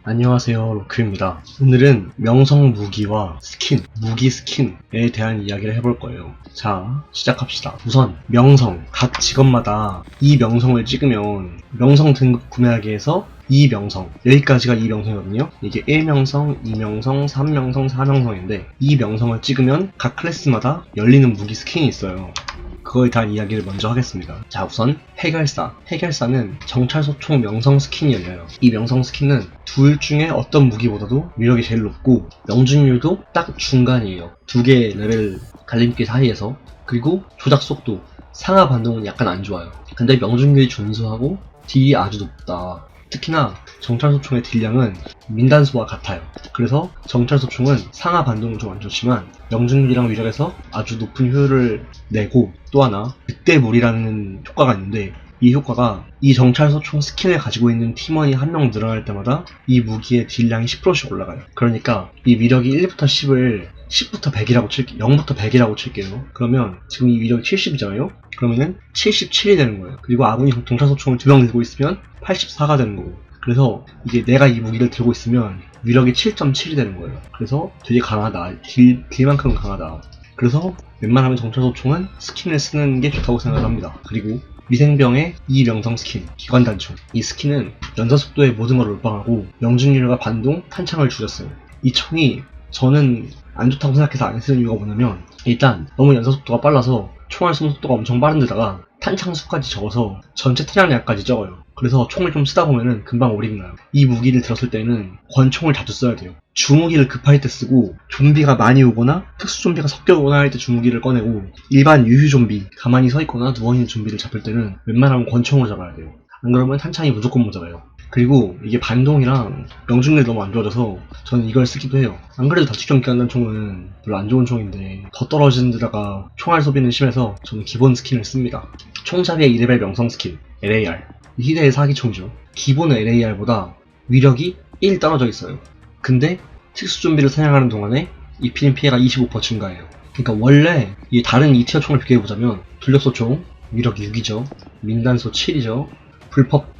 안녕하세요, 로크입니다. 오늘은 명성 무기와 스킨, 무기 스킨에 대한 이야기를 해볼 거예요. 자, 시작합시다. 우선 명성, 각 직업마다 이 명성을 찍으면 명성 등급 구매하기에서 이 명성, 여기까지가 이 명성이거든요. 이게 1명성, 2명성, 3명성, 4명성인데 이 명성을 찍으면 각 클래스마다 열리는 무기 스킨이 있어요. 그거에 대한 이야기를 먼저 하겠습니다. 자, 우선 해결사는 정찰소총 명성 스킨이 열려요. 이 명성 스킨은 둘 중에 어떤 무기보다도 위력이 제일 높고 명중률도 딱 중간이에요. 두 개의 레벨 갈림길 사이에서. 그리고 조작 속도, 상하 반동은 약간 안 좋아요. 근데 명중률이 준수하고 딜이 아주 높다. 특히나 정찰소총의 딜량은 민단소와 같아요. 그래서 정찰소총은 상하 반동은 좀 안 좋지만 명중률이랑 위력에서 아주 높은 효율을 내고, 또 하나 늑대물이라는 효과가 있는데 이 효과가 이 정찰소총 스킨을 가지고 있는 팀원이 한 명 늘어날 때마다 이 무기의 딜량이 10%씩 올라가요. 그러니까 이 위력이 1부터 10을 10부터 100이라고 칠게요. 0부터 100이라고 칠게요. 그러면 지금 이 위력이 70이잖아요? 그러면은 77이 되는 거예요. 그리고 아군이 정찰소총을 2명 들고 있으면 84가 되는 거고. 그래서 이게 내가 이 무기를 들고 있으면 위력이 7.7이 되는 거예요. 그래서 되게 강하다. 딜만큼은 강하다. 그래서 웬만하면 정찰소총은 스킨을 쓰는 게 좋다고 생각합니다. 그리고 미생병의 이 명성 스킨, 기관단총. 이 스킨은 연사속도의 모든 걸 올방하고 명중률과 반동, 탄창을 줄였어요. 이 총이 저는 안 좋다고 생각해서 안 쓰는 이유가 뭐냐면, 일단 너무 연사속도가 빨라서 총알 쏘는 속도가 엄청 빠른 데다가 탄창 수까지 적어서 전체 탄약량까지 적어요. 그래서 총을 좀 쓰다 보면은 금방 오링 나요. 이 무기를 들었을 때는 권총을 자주 써야 돼요. 주무기를 급할 때 쓰고, 좀비가 많이 오거나 특수 좀비가 섞여 오거나 할 때 주무기를 꺼내고, 일반 유휴 좀비, 가만히 서 있거나 누워있는 좀비를 잡을 때는 웬만하면 권총으로 잡아야 돼요. 안 그러면 탄창이 무조건 모자라요. 그리고 이게 반동이랑 명중률이 너무 안 좋아져서 저는 이걸 쓰기도 해요. 안 그래도 다치경 기관단총은 별로 안 좋은 총인데 더 떨어지는 데다가 총알 소비는 심해서 저는 기본 스킨을 씁니다. 총잡이의 2레벨 명성 스킨, LAR. 희대의 사기총이죠. 기본 LAR보다 위력이 1 떨어져 있어요. 근데 특수 좀비를 사냥하는 동안에 입히는 피해가 25% 증가해요. 그러니까 원래 이 다른 2티어 총을 비교해보자면 돌격소총 위력 6이죠. 민단소 7이죠.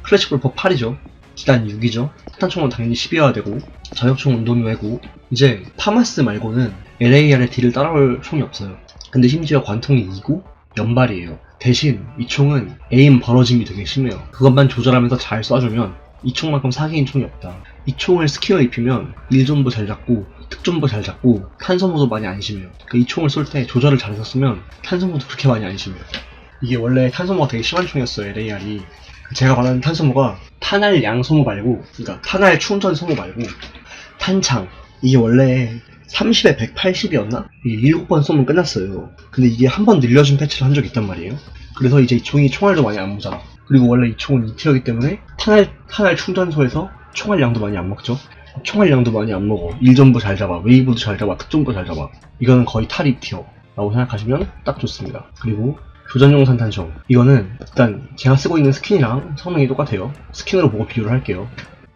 클래식 불법 8이죠. 기단 6이죠. 탄탄총은 당연히 10이어야 되고, 저격총 운동이 외고. 이제 파마스 말고는 LAR의 딜을 따라올 총이 없어요. 근데 심지어 관통이 2고 연발이에요. 대신 이 총은 에임 벌어짐이 되게 심해요. 그것만 조절하면서 잘 쏴주면 이 총만큼 사기인 총이 없다. 이 총을 스킨을 입히면 1존도 잘 잡고 특존도 잘 잡고 탄소모도 많이 안 심해요. 그러니까 이 총을 쏠 때 조절을 잘해서 쓰면 탄소모도 그렇게 많이 안 심해요. 이게 원래 탄소모가 되게 심한 총이었어요, LAR이. 제가 말하는 탄소모가 탄알 양소모 말고, 그러니까 탄알 충전 소모 말고 탄창. 이게 원래 30에 180이었나? 이게 7번 쏘면 끝났어요. 근데 이게 한 번 늘려준 패치를 한 적이 있단 말이에요. 그래서 이제 이 총이 총알도 많이 안 모자라. 그리고 원래 이 총은 2티어이기 때문에 탄알 충전소에서 총알량도 많이 안 먹죠. 총알량도 많이 안 먹어. 1전부 잘 잡아, 웨이브도 잘 잡아, 특전도 잘 잡아. 이거는 거의 탈 2티어 라고 생각하시면 딱 좋습니다. 그리고 교전용 산탄총. 이거는 일단 제가 쓰고 있는 스킨이랑 성능이 똑같아요. 스킨으로 보고 비교를 할게요.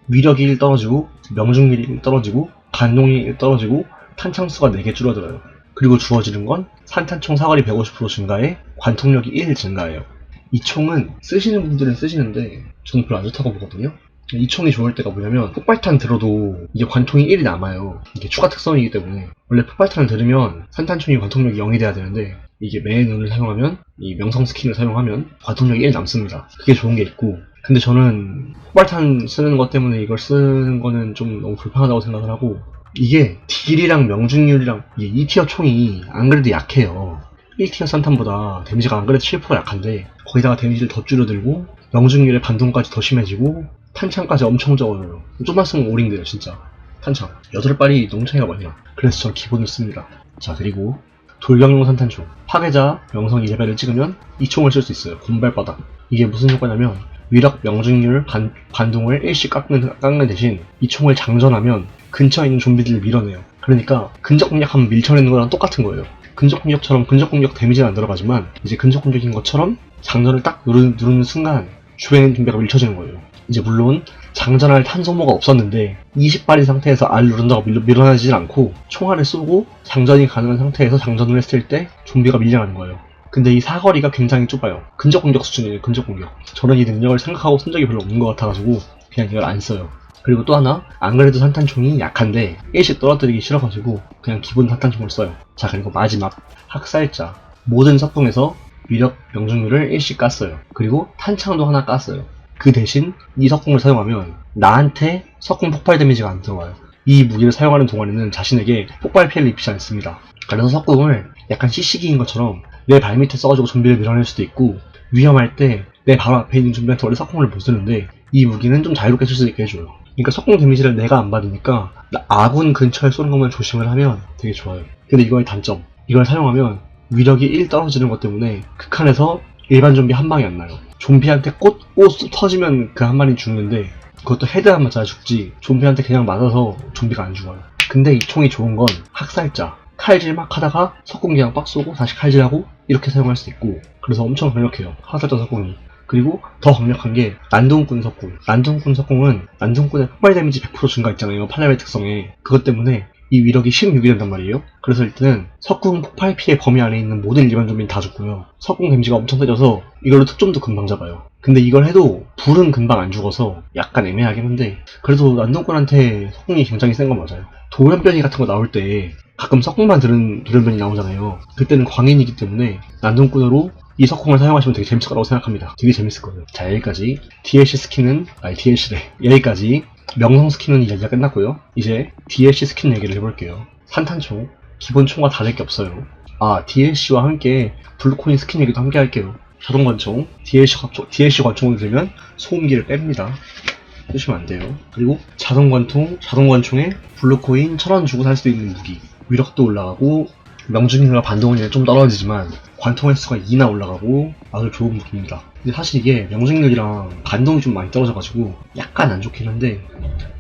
위력이 1 떨어지고, 명중률이 1 떨어지고, 반동이 1 떨어지고, 탄창수가 4개 줄어들어요. 그리고 주어지는 건 산탄총 사거리 150% 증가에 관통력이 1 증가해요. 이 총은 쓰시는 분들은 쓰시는데 저는 별로 안 좋다고 보거든요. 이 총이 좋을 때가 뭐냐면, 폭발탄 들어도 이게 관통이 1이 남아요. 이게 추가 특성이기 때문에. 원래 폭발탄을 들으면 산탄총이 관통력이 0이 돼야 되는데, 이게 매의 눈을 사용하면, 이 명성 스킨을 사용하면 관통력이 1 남습니다. 그게 좋은 게 있고, 근데 저는 폭발탄 쓰는 것 때문에 이걸 쓰는 거는 좀 너무 불편하다고 생각을 하고, 이게 딜이랑 명중률이랑 이게 2티어 총이 안 그래도 약해요. 1티어 산탄보다 데미지가 안 그래도 7% 약한데 거기다가 데미지를 더 줄여들고 명중률의 반동까지 더 심해지고 탄창까지 엄청 적어요. 좀만 쓰면 오링 돼요, 진짜. 탄창 8발이 너무 차이가 많이 나. 그래서 전 기본을 씁니다. 자, 그리고 돌격용 산탄총. 파괴자 명성 2레벨을 찍으면 이 총을 쓸 수 있어요. 곰발바닥. 이게 무슨 효과냐면, 위력, 명중률, 반동을 일씩 깎는 대신 이 총을 장전하면 근처에 있는 좀비들을 밀어내요. 그러니까 근접 공격하면 밀쳐내는 거랑 똑같은 거예요. 근접 공격처럼 근접 공격 데미지는 안 들어가지만, 이제 근접 공격인 것처럼 장전을 딱 누르는 순간 주변에 있는 좀비가 밀쳐지는 거예요. 이제 물론 장전할 탄소모가 없었는데 20발인 상태에서 R 누른다고 밀어내지진 않고, 총알을 쏘고 장전이 가능한 상태에서 장전을 했을 때 좀비가 밀려나는 거예요. 근데 이 사거리가 굉장히 좁아요. 근접 공격 수준이에요, 근접 공격. 저는 이 능력을 생각하고 쓴 적이 별로 없는 것 같아가지고 그냥 이걸 안 써요. 그리고 또 하나, 안 그래도 산탄총이 약한데 1씩 떨어뜨리기 싫어가지고 그냥 기본 산탄총을 써요. 자, 그리고 마지막 학살자. 모든 석궁에서 위력 명중률을 1씩 깠어요. 그리고 탄창도 하나 깠어요. 그 대신 이 석궁을 사용하면 나한테 석궁 폭발 데미지가 안 들어와요. 이 무기를 사용하는 동안에는 자신에게 폭발 피해를 입히지 않습니다. 그래서 석궁을 약간 CC기인 것처럼 내 발밑에 써가지고 좀비를 밀어낼 수도 있고, 위험할 때 내 바로 앞에 있는 좀비한테 원래 석궁을 못 쓰는데 이 무기는 좀 자유롭게 쓸 수 있게 해줘요. 그러니까 석궁 데미지를 내가 안 받으니까 아군 근처에 쏘는 것만 조심을 하면 되게 좋아요. 근데 이거의 단점, 이걸 사용하면 위력이 1 떨어지는 것 때문에 극한에서 일반 좀비 한 방이 안 나요. 좀비한테 꽃 터지면 그 한 마리 죽는데 그것도 헤드 한 맞아 죽지, 좀비한테 그냥 맞아서 좀비가 안 죽어요. 근데 이 총이 좋은 건 학살자, 칼질 막 하다가 석궁 그냥 빡 쏘고 다시 칼질하고 이렇게 사용할 수 있고, 그래서 엄청 강력해요, 학살자 석궁이. 그리고 더 강력한 게 난동꾼 석궁. 난동꾼 석궁은 난동꾼의 폭발 데미지 100% 증가 있잖아요, 팔레벨 특성에. 그것 때문에 이 위력이 16이 된단 말이에요. 그래서 일단은 석궁 폭발 피해 범위 안에 있는 모든 일반 좀비는 다 죽고요. 석궁 데미지가 엄청 세져서 이걸로 특종도 금방 잡아요. 근데 이걸 해도 불은 금방 안 죽어서 약간 애매하긴 한데, 그래도 난동꾼한테 석궁이 굉장히 센 건 맞아요. 돌연변이 같은 거 나올 때 가끔 석궁만 들은 돌연변이 나오잖아요. 그때는 광인이기 때문에 난동꾼으로 이 석궁을 사용하시면 되게 재밌을 거라고 생각합니다. 되게 재밌을 거예요. 자, 여기까지 DLC 스킨은, DLC래. 여기까지 명성 스킨은 이야기가 끝났고요. 이제 DLC 스킨 얘기를 해볼게요. 산탄총, 기본 총과 다를 게 없어요. DLC와 함께 블루코인 스킨 얘기도 함께 할게요. 자동관총, DLC 관총을 들면 소음기를 뺍니다. 쓰시면 안 돼요. 그리고 자동관총에 블루코인 1000원 주고 살 수 있는 무기. 위력도 올라가고 명중률과 반동률이 좀 떨어지지만 관통 횟수가 2나 올라가고 아주 좋은 무기입니다. 근데 사실 이게 명중률이랑 반동이 좀 많이 떨어져가지고 약간 안 좋긴 한데,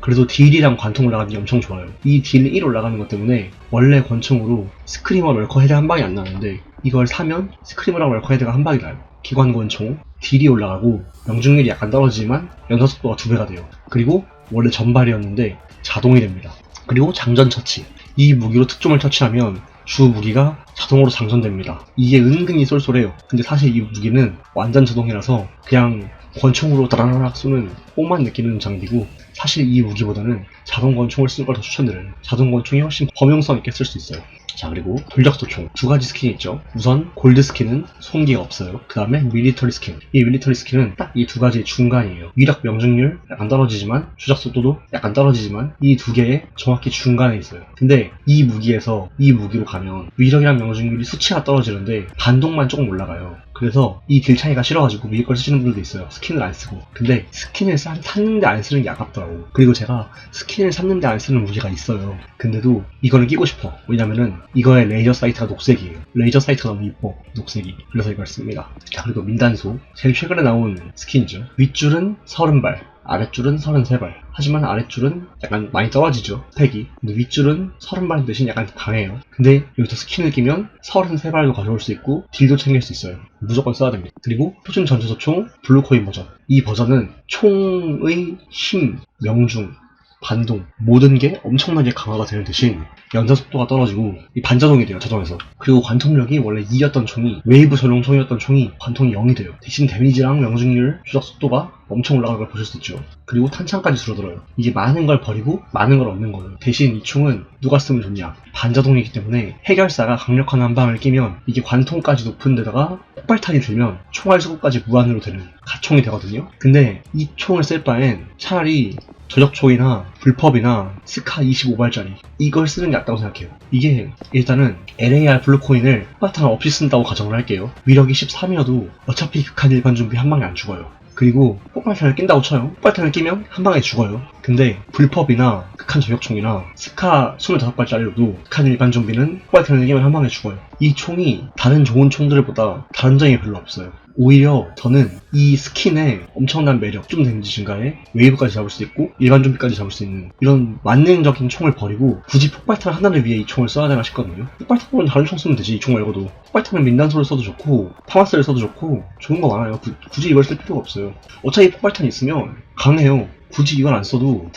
그래도 딜이랑 관통 올라가는 게 엄청 좋아요. 이 딜 1 올라가는 것 때문에 원래 권총으로 스크리머 럴커 헤드 한 방이 안 나는데 이걸 사면 스크리머랑 럴커 헤드가 한 방이 나요. 기관 권총, 딜이 올라가고 명중률이 약간 떨어지지만 연사 속도가 2배가 돼요. 그리고 원래 전발이었는데 자동이 됩니다. 그리고 장전 처치. 이 무기로 특종을 처치하면 주 무기가 자동으로 장전됩니다. 이게 은근히 쏠쏠해요. 근데 사실 이 무기는 완전 자동이라서 그냥 권총으로 다라라락 쏘는 뽕만 느끼는 장비고, 사실 이 무기보다는 자동 권총을 쓰는 걸 더 추천드려요. 자동 권총이 훨씬 범용성 있게 쓸 수 있어요. 자, 그리고 돌격소총 두 가지 스킨이 있죠. 우선 골드 스킨은 소음기가 없어요. 그 다음에 밀리터리 스킨. 이 밀리터리 스킨은 딱 이 두 가지의 중간이에요. 위력 명중률 약간 떨어지지만 조작 속도도 약간 떨어지지만 이 두 개의 정확히 중간에 있어요. 근데 이 무기에서 이 무기로 가면 위력이랑 명중률이 수치가 떨어지는데 반동만 조금 올라가요. 그래서 이 딜 차이가 싫어가지고 위에 걸 쓰시는 분들도 있어요. 스킨을 안 쓰고. 근데 스킨을 샀는데 안 쓰는 게 아깝더라고. 그리고 제가 스킨을 샀는데 안 쓰는 무기가 있어요. 근데도 이거는 끼고 싶어. 왜냐면은 이거의 레이저 사이트가 녹색이에요. 레이저 사이트가 너무 이뻐, 녹색이. 그래서 이걸 씁니다. 자, 그리고 민단소. 제일 최근에 나온 스킨이죠. 윗줄은 30발, 아랫줄은 33발. 하지만 아랫줄은 약간 많이 떨어지죠, 스펙이. 근데 윗줄은 30발 대신 약간 강해요. 근데 여기서 스킨을 끼면 33발도 가져올 수 있고 딜도 챙길 수 있어요. 무조건 써야 됩니다. 그리고 표준 전투소총 블루코인 버전. 이 버전은 총의 힘, 명중, 반동, 모든 게 엄청나게 강화가 되는 대신 연사 속도가 떨어지고 이 반자동이 돼요, 자동에서. 그리고 관통력이 원래 2였던 총이, 웨이브 전용 총이었던 총이 관통이 0이 돼요. 대신 데미지랑 명중률, 조작 속도가 엄청 올라가는 걸 보실 수 있죠. 그리고 탄창까지 줄어들어요. 이게 많은 걸 버리고 많은 걸 얻는 거예요. 대신 이 총은 누가 쓰면 좋냐, 반자동이기 때문에 해결사가 강력한 한 방을 끼면 이게 관통까지 높은 데다가 폭발탄이 들면 총알 수급까지 무한으로 되는 가총이 되거든요. 근데 이 총을 쓸 바엔 차라리 저격총이나 불법이나 스카 25발짜리 이걸 쓰는 게 낫다고 생각해요. 이게 일단은 LAR 블루코인을 폭발탄을 없이 쓴다고 가정을 할게요. 위력이 13이어도 어차피 극한 일반 좀비 한 방에 안 죽어요. 그리고 폭발탄을 낀다고 쳐요. 폭발탄을 끼면 한 방에 죽어요. 근데 불법이나 극한 저격총이나 스카 25발짜리로도 극한 일반 좀비는 폭발탄을 끼면 한 방에 죽어요. 이 총이 다른 좋은 총들보다 다른 점이 별로 없어요. 오히려 저는 이 스킨의 엄청난 매력, 좀 데미지 증가에 웨이브까지 잡을 수 있고 일반 좀비까지 잡을 수 있는 이런 만능적인 총을 버리고 굳이 폭발탄 하나를 위해 이 총을 써야 되나 싶거든요. 폭발탄은 다른 총 쓰면 되지, 이 총 말고도. 폭발탄은 민단소를 써도 좋고 파마스를 써도 좋고 좋은 거 많아요. 굳이 이걸 쓸 필요가 없어요. 어차피 폭발탄이 있으면 강해요. 굳이 이걸 안 써도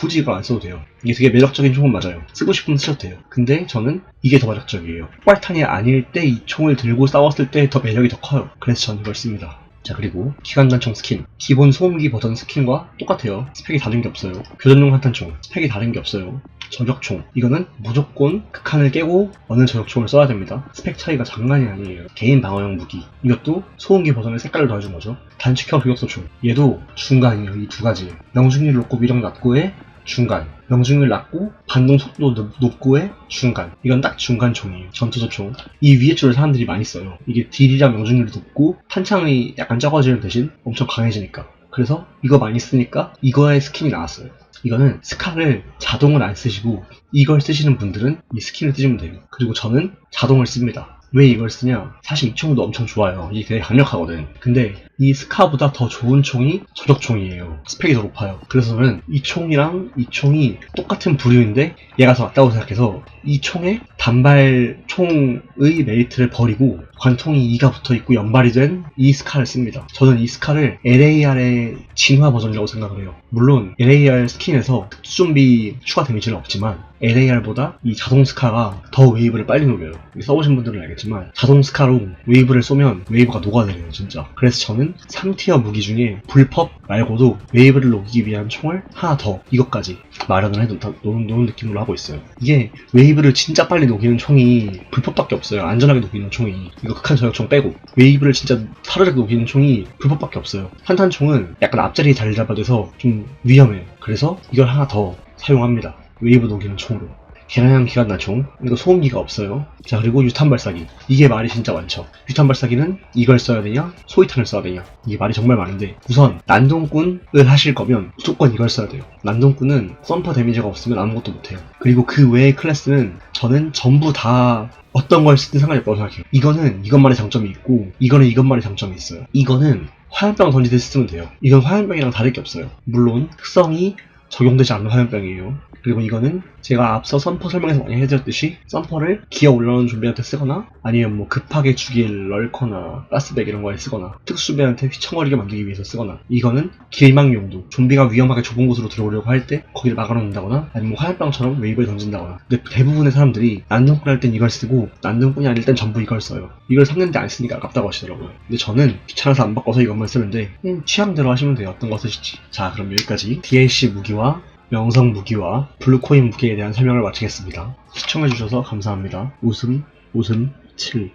돼요. 이게 되게 매력적인 총은 맞아요. 쓰고 싶으면 쓰셔도 돼요. 근데 저는 이게 더 매력적이에요. 폭발탄이 아닐 때 이 총을 들고 싸웠을 때 더 매력이 더 커요. 그래서 저는 이걸 씁니다. 자, 그리고 기관단총 스킨. 기본 소음기 버전 스킨과 똑같아요. 스펙이 다른 게 없어요. 교전용 한탄총. 스펙이 다른 게 없어요. 저격총. 이거는 무조건 극한을 깨고 어느 저격총을 써야 됩니다. 스펙 차이가 장난이 아니에요. 개인 방어용 무기. 이것도 소음기 버전의 색깔을 더해준 거죠. 단축형 저격소총. 얘도 중간이에요. 이 두 가지. 명중률 높고 위력 낮고의 중간. 명중률 낮고 반동 속도 높고의 중간. 이건 딱 중간 총이에요. 전투소총. 이 위에 줄을 사람들이 많이 써요. 이게 딜이랑 명중률이 높고 탄창이 약간 적어지는 대신 엄청 강해지니까. 그래서 이거 많이 쓰니까 이거의 스킨이 나왔어요. 이거는 스카를 자동을 안 쓰시고 이걸 쓰시는 분들은 이 스킨을 쓰시면 돼요. 그리고 저는 자동을 씁니다. 왜 이걸 쓰냐? 사실 이 총도 엄청 좋아요. 이게 되게 강력하거든. 근데 이 스카보다 더 좋은 총이 저격총이에요. 스펙이 더 높아요. 그래서 저는 이 총이랑 이 총이 똑같은 부류인데 얘가 더 낫다고 생각해서 이 총에 단발 총의 메리트를 버리고 관통이 2가 붙어있고 연발이 된 이 스카를 씁니다. 저는 이 스카를 LAR의 진화 버전이라고 생각을 해요. 물론 LAR 스킨에서 특수좀비 추가 데미지는 없지만 LAR보다 이 자동 스카가 더 웨이브를 빨리 녹여요. 써보신 분들은 알겠지만 자동 스카로 웨이브를 쏘면 웨이브가 녹아내려요 진짜. 그래서 저는 3티어 무기 중에 불법 말고도 웨이브를 녹이기 위한 총을 하나 더 이것까지 마련을 노는 느낌으로 하고 있어요. 이게 웨이브를 진짜 빨리 녹이는 총이 불법밖에 없어요. 안전하게 녹이는 총이. 이거 극한 저격총 빼고 웨이브를 진짜 사르르 녹이는 총이 불법밖에 없어요. 탄탄총은 약간 앞자리에 자리 잡아야 돼서 좀 위험해요. 그래서 이걸 하나 더 사용합니다. 웨이브 녹이는 총으로. 계량형 기관단총. 이거 소음기가 없어요. 자, 그리고 유탄 발사기. 이게 말이 진짜 많죠. 유탄 발사기는 이걸 써야 되냐 소위탄을 써야 되냐, 이게 말이 정말 많은데, 우선 난동꾼을 하실 거면 무조건 이걸 써야 돼요. 난동꾼은 썸퍼 데미지가 없으면 아무것도 못해요. 그리고 그 외의 클래스는 저는 전부 다 어떤 걸 쓰든 상관이 없다고 생각해요. 이거는 이것만의 장점이 있고 이거는 이것만의 장점이 있어요. 이거는 화염병 던지듯이 쓰면 돼요. 이건 화염병이랑 다를 게 없어요. 물론 특성이 적용되지 않는 화염병이에요. 그리고 이거는 제가 앞서 썬퍼 설명에서 많이 해드렸듯이 썬퍼를 기어 올라오는 좀비한테 쓰거나 아니면 뭐 급하게 죽일 럴커나 가스백 이런 거에 쓰거나 특수배한테 휘청거리게 만들기 위해서 쓰거나, 이거는 길막 용도, 좀비가 위험하게 좁은 곳으로 들어오려고 할 때 거기를 막아놓는다거나 아니면 뭐 화염병처럼 웨이브를 던진다거나. 근데 대부분의 사람들이 난동꾼 할 땐 이걸 쓰고 난동꾼이 아닐 땐 전부 이걸 써요. 이걸 샀는데 안 쓰니까 아깝다고 하시더라고요. 근데 저는 귀찮아서 안 바꿔서 이것만 쓰는데 그냥 취향대로 하시면 돼요. 어떤 거 쓰실지. 자, 그럼 여기까지 DLC 무기와 명성 무기와 블루코인 무기에 대한 설명을 마치겠습니다. 시청해주셔서 감사합니다. 웃음 7.